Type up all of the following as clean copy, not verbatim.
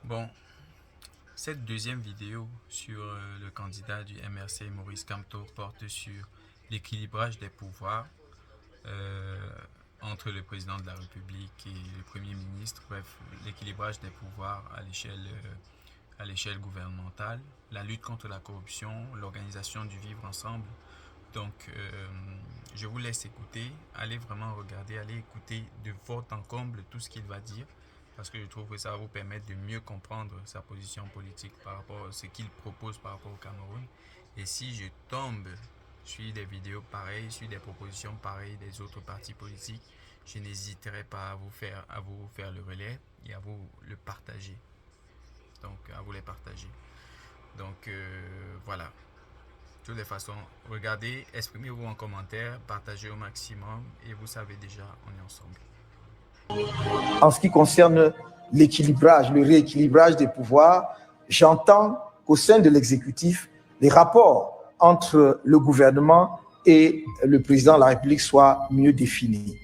Bon, cette deuxième vidéo sur le candidat du MRC, Maurice Kamto, porte sur l'équilibrage des pouvoirs euh, entre le président de la République et le Premier ministre, bref, l'équilibrage des pouvoirs à l'échelle gouvernementale, la lutte contre la corruption, l'organisation du vivre ensemble. Donc, je vous laisse écouter, allez vraiment regarder, allez écouter de fort en comble tout ce qu'il va dire, parce que je trouve que ça va vous permettre de mieux comprendre sa position politique par rapport à ce qu'il propose par rapport au Cameroun. Et si je tombe sur des vidéos pareilles, sur des propositions pareilles des autres partis politiques, je n'hésiterai pas à vous faire le relais et à vous le partager. Donc, à vous les partager. Donc, voilà. De toutes les façons, regardez, exprimez-vous en commentaire, partagez au maximum et vous savez déjà, on est ensemble. En ce qui concerne l'équilibrage, le rééquilibrage des pouvoirs, j'entends qu'au sein de l'exécutif, les rapports entre le gouvernement et le président de la République soient mieux définis.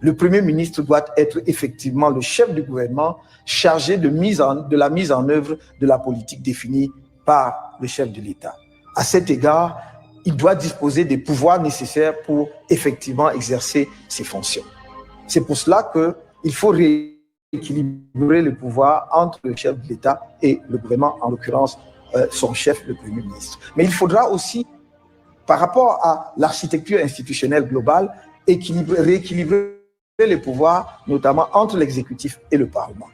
Le Premier ministre doit être effectivement le chef du gouvernement chargé de la mise en œuvre de la politique définie par le chef de l'État. À cet égard, il doit disposer des pouvoirs nécessaires pour effectivement exercer ses fonctions. C'est pour cela qu'il faut rééquilibrer le pouvoir entre le chef de l'État et le gouvernement, en l'occurrence son chef, le Premier ministre. Mais il faudra aussi, par rapport à l'architecture institutionnelle globale, rééquilibrer les pouvoirs, notamment entre l'exécutif et le Parlement.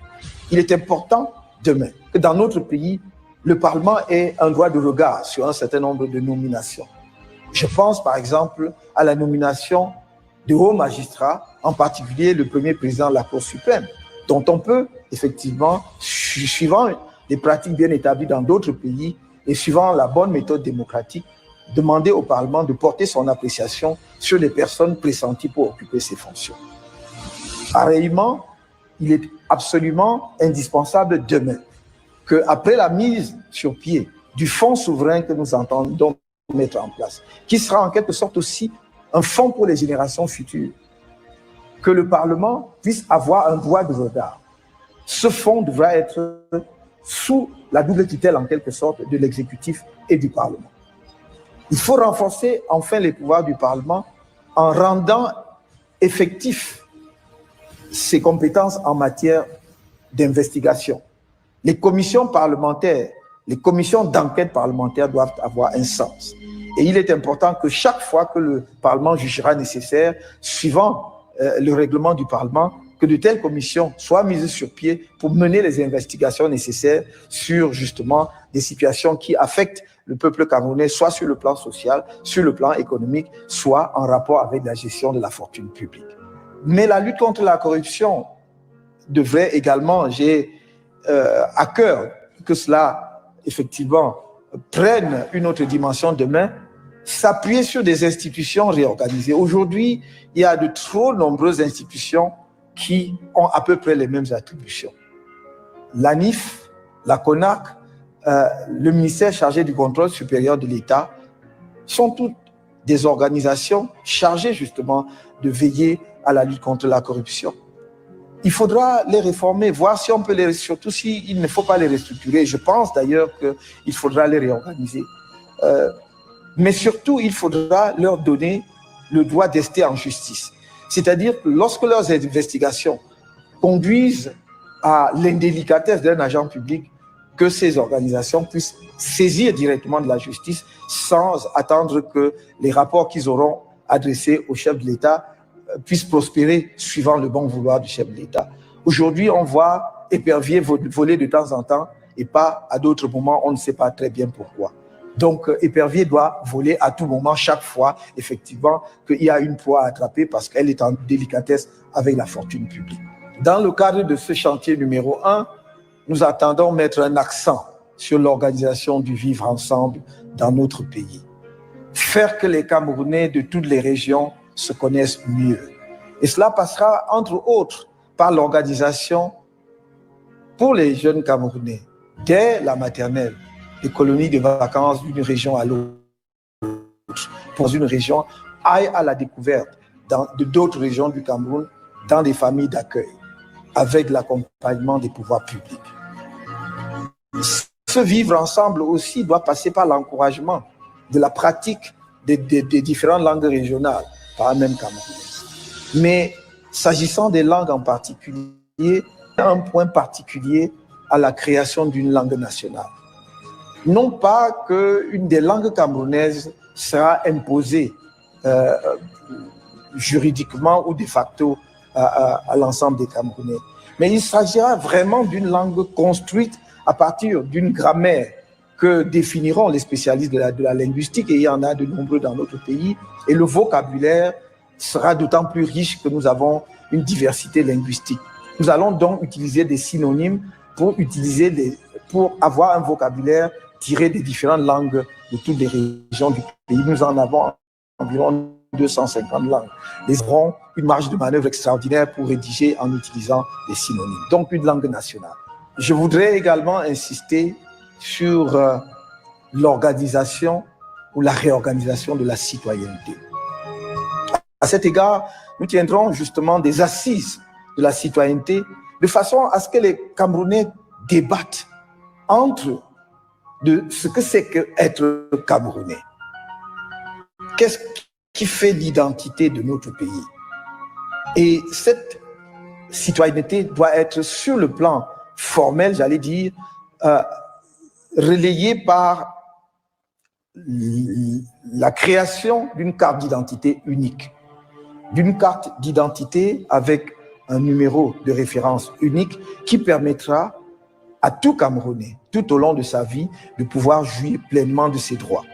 Il est important demain que dans notre pays, le Parlement ait un droit de regard sur un certain nombre de nominations. Je pense par exemple à la nomination de hauts magistrats, en particulier le premier président de la Cour suprême, dont on peut effectivement, suivant des pratiques bien établies dans d'autres pays et suivant la bonne méthode démocratique, demander au Parlement de porter son appréciation sur les personnes pressenties pour occuper ces fonctions. Pareillement, il est absolument indispensable demain qu'après la mise sur pied du fonds souverain que nous entendons mettre en place, qui sera en quelque sorte aussi un fonds pour les générations futures, que le Parlement puisse avoir un droit de regard. Ce fonds devra être sous la double tutelle en quelque sorte de l'exécutif et du Parlement. Il faut renforcer enfin les pouvoirs du Parlement en rendant effectifs ses compétences en matière d'investigation. Les commissions parlementaires, les commissions d'enquête parlementaire doivent avoir un sens. Et il est important que chaque fois que le Parlement jugera nécessaire, suivant le règlement du Parlement, que de telles commissions soient mises sur pied pour mener les investigations nécessaires sur justement des situations qui affectent le peuple camerounais, soit sur le plan social, sur le plan économique, soit en rapport avec la gestion de la fortune publique. Mais la lutte contre la corruption devrait également, à cœur que cela, effectivement, prenne une autre dimension demain, s'appuyer sur des institutions réorganisées. Aujourd'hui, il y a de trop nombreuses institutions qui ont à peu près les mêmes attributions. L'ANIF, la CONAC, le ministère chargé du contrôle supérieur de l'État sont toutes des organisations chargées justement de veiller à la lutte contre la corruption. Il faudra les réformer, voir si on peut les, surtout s'il ne faut pas les restructurer. Je pense d'ailleurs qu'il faudra les réorganiser. Mais surtout, il faudra leur donner le droit d'ester en justice. C'est-à-dire que lorsque leurs investigations conduisent à l'indélicatesse d'un agent public, que ces organisations puissent saisir directement de la justice sans attendre que les rapports qu'ils auront adressés au chef de l'État puissent prospérer suivant le bon vouloir du chef de l'État. Aujourd'hui, on voit épervier voler de temps en temps et pas à d'autres moments, on ne sait pas très bien pourquoi. Donc, épervier doit voler à tout moment, chaque fois, effectivement, qu'il y a une proie à attraper parce qu'elle est en délicatesse avec la fortune publique. Dans le cadre de ce chantier numéro 1, nous attendons mettre un accent sur l'organisation du vivre ensemble dans notre pays. Faire que les Camerounais de toutes les régions se connaissent mieux. Et cela passera, entre autres, par l'organisation pour les jeunes Camerounais, dès la maternelle, des colonies de vacances d'une région à l'autre, pour une région, aille à la découverte de d'autres régions du Cameroun, dans des familles d'accueil, avec l'accompagnement des pouvoirs publics. Ce vivre ensemble aussi doit passer par l'encouragement de la pratique des différentes langues régionales par un même Camerounais. Mais s'agissant des langues en particulier, un point particulier à la création d'une langue nationale. Non pas qu'une des langues camerounaises sera imposée juridiquement ou de facto à l'ensemble des Camerounais, mais il s'agira vraiment d'une langue construite à partir d'une grammaire que définiront les spécialistes de la linguistique, et il y en a de nombreux dans notre pays, et le vocabulaire sera d'autant plus riche que nous avons une diversité linguistique. Nous allons donc utiliser des synonymes pour avoir un vocabulaire tiré des différentes langues de toutes les régions du pays. Nous en avons environ 250 langues. Nous aurons une marge de manœuvre extraordinaire pour rédiger en utilisant des synonymes. Donc une langue nationale. Je voudrais également insister sur l'organisation ou la réorganisation de la citoyenneté. À cet égard, nous tiendrons justement des assises de la citoyenneté de façon à ce que les Camerounais débattent entre de ce que c'est qu'être Camerounais. Qu'est-ce qui fait l'identité de notre pays? Et cette citoyenneté doit être sur le plan formel, j'allais dire, relayée par la création d'une carte d'identité unique. D'une carte d'identité avec un numéro de référence unique qui permettra à tout Camerounais, tout au long de sa vie, de pouvoir jouir pleinement de ses droits.